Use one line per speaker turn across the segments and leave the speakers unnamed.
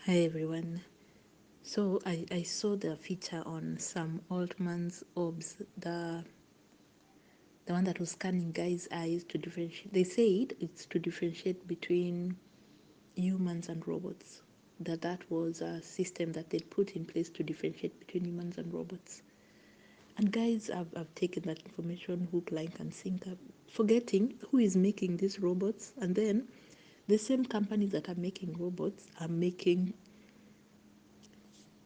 Hi everyone. So I saw the feature on Sam Altman's OBS, the one that was scanning guys' eyes to differentiate. They said it's to differentiate between humans and robots. That was a system that they put in place to differentiate between humans and robots. And guys have taken that information hook, line, and sinker, forgetting who is making these robots. And then the same companies that are making robots are making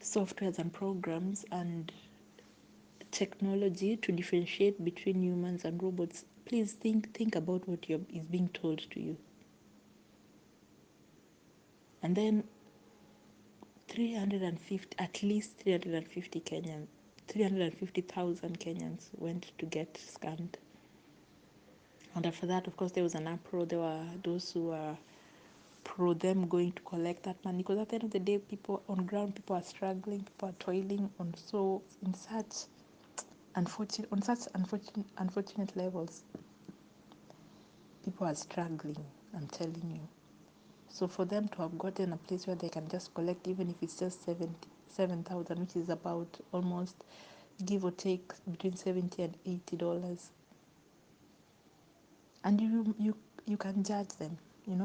softwares and programs and technology to differentiate between humans and robots. Please think about what is being told to you. And then 350, at least 350 Kenyans, 350,000 Kenyans went to get scammed. And after that, of course, there was an uproar. There were those who were pro them going to collect that money, because at the end of the day, people on ground, people are struggling, people are toiling on such unfortunate levels. People are struggling, I'm telling you. So for them to have gotten a place where they can just collect, even if it's just 7,000, which is about almost, give or take, between $70 and $80, and you can judge them.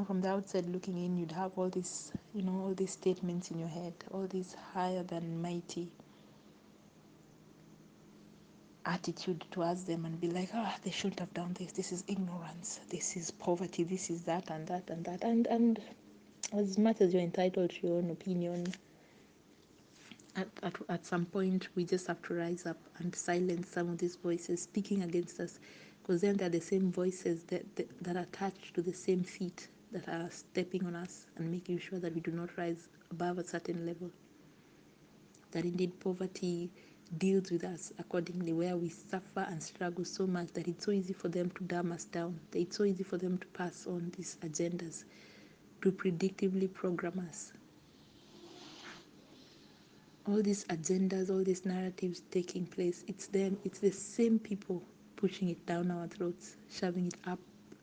From the outside looking in, you'd have all these, all these statements in your head, all these higher than mighty attitude towards them, and be like, they shouldn't have done this. This is ignorance. This is poverty. This is that and that and that. And as much as you're entitled to your own opinion, at some point we just have to rise up and silence some of these voices speaking against us, because then they're the same voices that are attached to the same feet that are stepping on us and making sure that we do not rise above a certain level, that indeed poverty deals with us accordingly, where we suffer and struggle so much that it's so easy for them to dumb us down, that it's so easy for them to pass on these agendas, to predictively program us. All these agendas, all these narratives taking place, it's them, it's the same people pushing it down our throats, shoving it up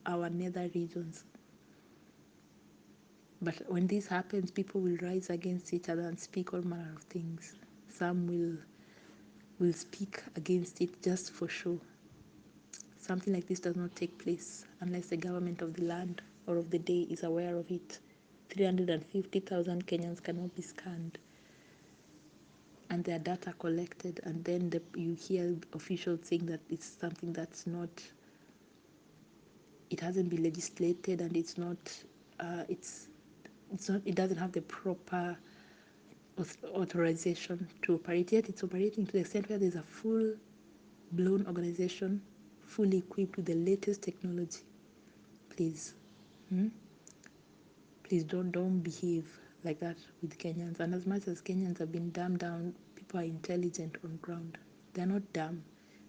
our nether regions. But when this happens, people will rise against each other and speak all manner of things. Some will speak against it just for show. Something like this does not take place unless the government of the land or of the day is aware of it. 350,000 Kenyans cannot be scanned and their data collected, and then you hear officials saying that it's something that's not, it hasn't been legislated, and it's not, it doesn't have the proper authorization to operate, yet it's operating to the extent where there's a full-blown organization, fully equipped with the latest technology. Please, please don't behave like that with Kenyans. And as much as Kenyans have been dumbed down, people are intelligent on ground. They're not dumb.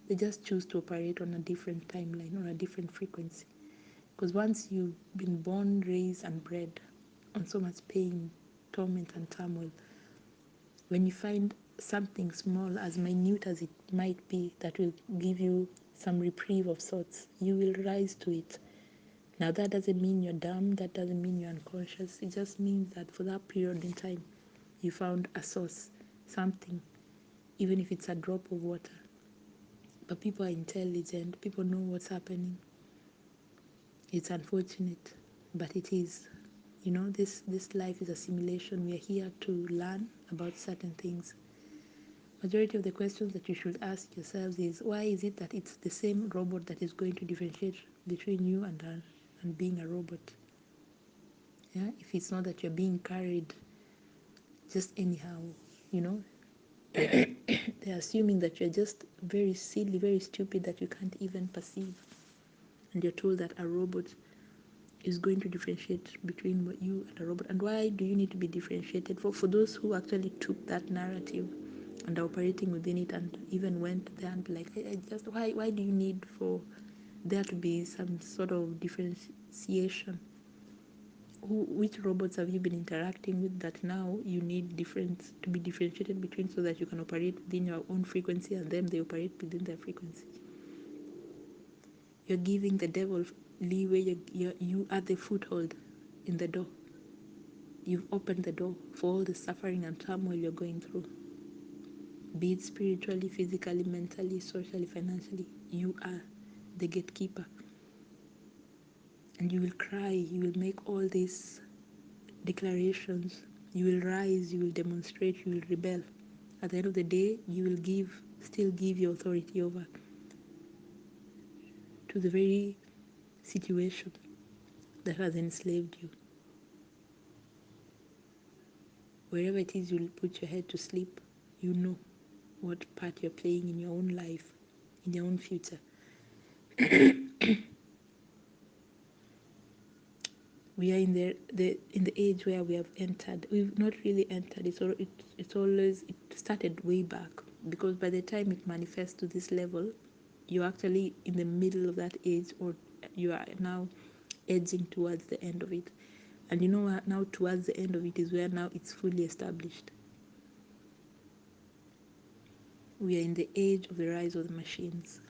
They just choose to operate on a different timeline, on a different frequency. Because once you've been born, raised, and bred on so much pain, torment, and turmoil, when you find something small, as minute as it might be, that will give you some reprieve of sorts, you will rise to it. Now, that doesn't mean you're dumb, that doesn't mean you're unconscious. It just means that for that period in time, you found a source, something, even if it's a drop of water. But people are intelligent, people know what's happening. It's unfortunate, but it is. This life is a simulation. We are here to learn about certain things. Majority of the questions that you should ask yourselves is, why is it that it's the same robot that is going to differentiate between you and being a robot? Yeah, if it's not that you're being carried just anyhow, they're assuming that you're just very silly, very stupid, that you can't even perceive, and you're told that a robot is going to differentiate between you and a robot. And why do you need to be differentiated? For those who actually took that narrative and are operating within it, and even went there and be like, just why do you need for there to be some sort of differentiation? Which robots have you been interacting with that now you need to be differentiated between, so that you can operate within your own frequency and them they operate within their frequency? You're giving the devil leeway. You are the foothold in the door. You've opened the door for all the suffering and turmoil you're going through, be it spiritually, physically, mentally, socially, financially. You are the gatekeeper. And you will cry, you will make all these declarations, you will rise, you will demonstrate, you will rebel. At the end of the day, you will still give your authority over to the very situation that has enslaved you. Wherever it is you'll put your head to sleep, you know what part you're playing in your own life, in your own future. We are in the age where we have entered. We've not really entered. It started way back, because by the time it manifests to this level, you're actually in the middle of that age, or you are now edging towards the end of it. And you know what? Now towards the end of it is where now it's fully established. We are in the age of the rise of the machines,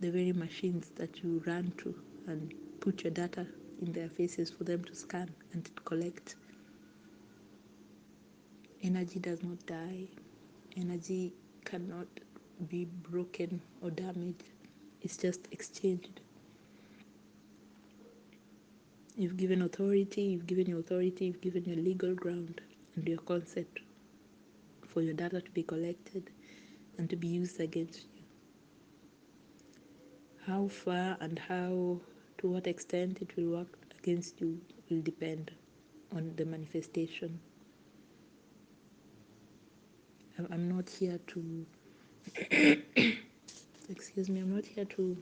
the very machines that you run to and put your data in their faces for them to scan and collect. Energy does not die. Energy cannot be broken or damaged. It's just exchanged. You've given authority, you've given your authority, you've given your legal ground and your consent for your data to be collected and to be used against you. How far and to what extent it will work against you will depend on the manifestation. I'm not here to, excuse me, I'm not here to,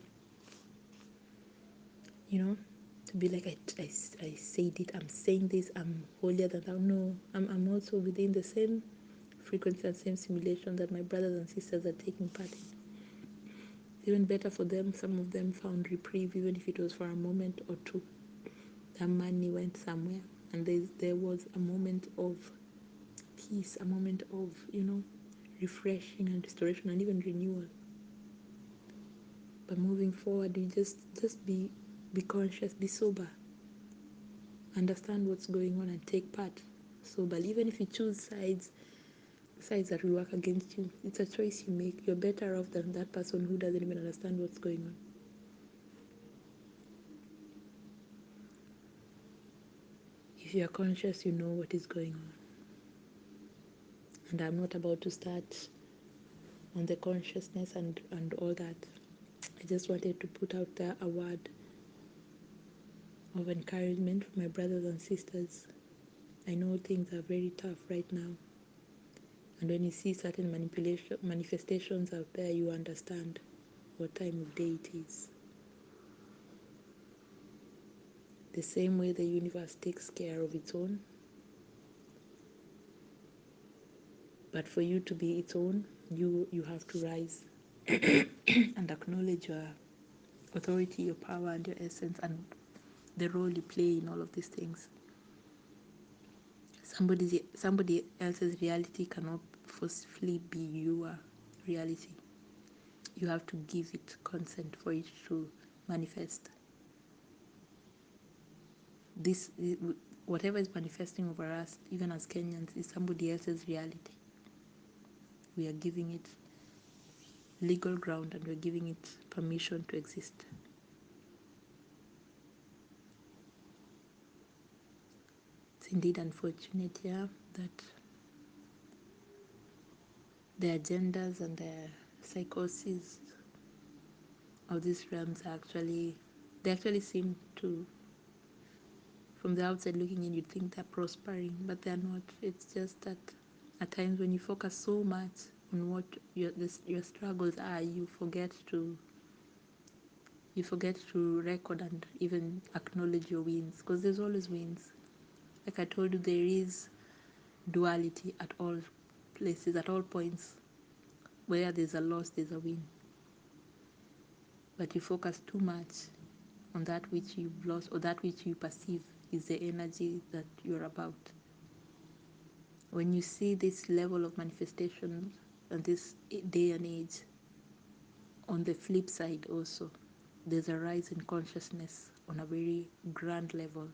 to be like, I said it, I'm saying this, I'm holier than thou. No, I'm also within the same frequency and same simulation that my brothers and sisters are taking part in. Even better for them, some of them found reprieve, even if it was for a moment or two. Their money went somewhere, and there was a moment of peace, a moment of, refreshing and restoration and even renewal. But moving forward, you just be conscious, be sober, understand what's going on and take part soberly. Even if you choose sides that will work against you, it's a choice you make. You're better off than that person who doesn't even understand what's going on. If you are conscious, you know what is going on. And I'm not about to start on the consciousness and all that. I just wanted to put out there a word of encouragement for my brothers and sisters. I know things are very tough right now. And when you see certain manifestations out there, you understand what time of day it is. The same way the universe takes care of its own. But for you to be its own, you have to rise and acknowledge your authority, your power, and your essence, and the role you play in all of these things. Somebody else's reality cannot forcefully be your reality. You have to give it consent for it to manifest. This, whatever is manifesting over us, even as Kenyans, is somebody else's reality. We are giving it legal ground and we're giving it permission to exist. It's indeed unfortunate, that the agendas and the psychoses of these realms they actually seem to, from the outside looking in, you'd think they're prospering, but they're not. It's just that at times when you focus so much on what your struggles are, you forget to record and even acknowledge your wins, because there's always wins. Like I told you, there is duality at all places, at all points. Where there's a loss, there's a win. But you focus too much on that which you've lost or that which you perceive is the energy that you're about. When you see this level of manifestation and this day and age, on the flip side also, there's a rise in consciousness on a very grand level.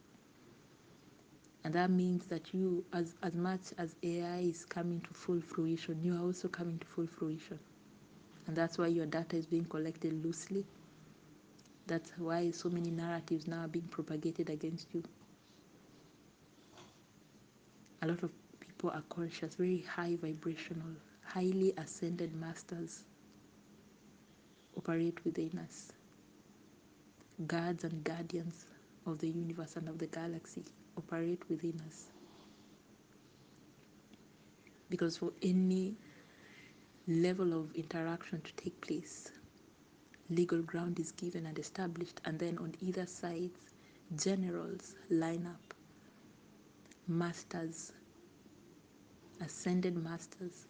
And that means that you, as much as AI is coming to full fruition, you are also coming to full fruition. And that's why your data is being collected loosely. That's why so many narratives now are being propagated against you. A lot of people are conscious, very high vibrational, highly ascended masters operate within us. Guards and guardians of the universe and of the galaxy operate within us. Because for any level of interaction to take place, legal ground is given and established, and then on either sides, generals line up, masters, ascended masters,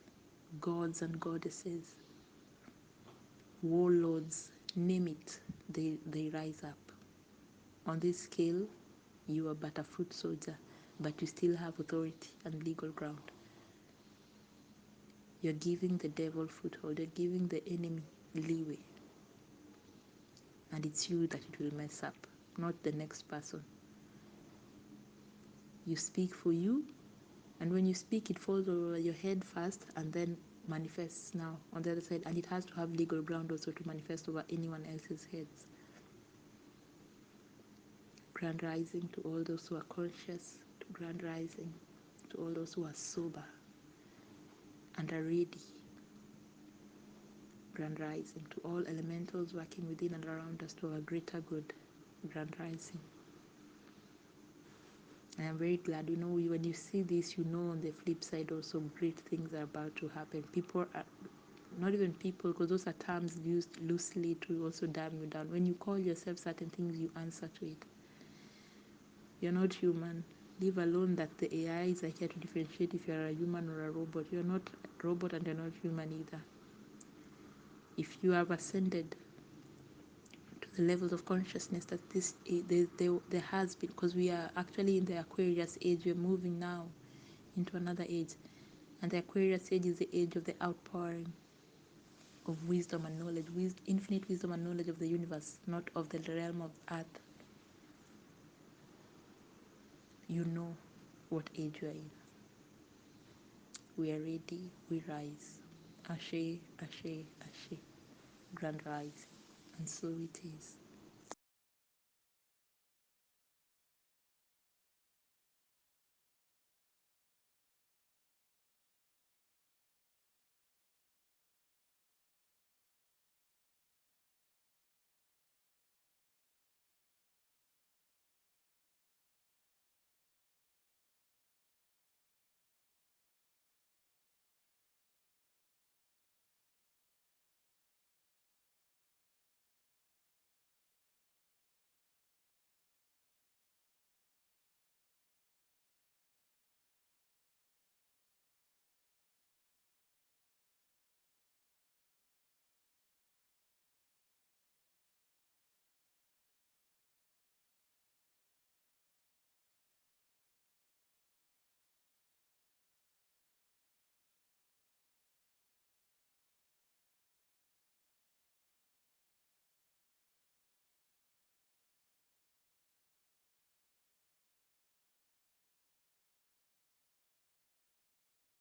gods and goddesses, warlords, name it, they rise up. On this scale, you are but a foot soldier, but you still have authority and legal ground. You're giving the devil foothold, you're giving the enemy leeway. And it's you that it will mess up, not the next person. You speak for you, and when you speak, it falls over your head first and then manifests now on the other side. And it has to have legal ground also to manifest over anyone else's heads. Grand rising to all those who are conscious, to grand rising to all those who are sober and are ready. Grand rising to all elementals working within and around us to our greater good. Grand rising. I am very glad, when you see this, on the flip side also great things are about to happen. People are, not even people, because those are terms used loosely to also damn you down. When you call yourself certain things, you answer to it. You're not human. Leave alone that the AIs are here to differentiate if you're a human or a robot. You're not a robot and you're not human either. If you have ascended to the levels of consciousness that there has been, because we are actually in the Aquarius age, we're moving now into another age. And the Aquarius age is the age of the outpouring of wisdom and knowledge, infinite wisdom and knowledge of the universe, not of the realm of earth. You know what age you are in. We are ready, we rise. Ashe, ashe, ashe. Grand rise. And so it is.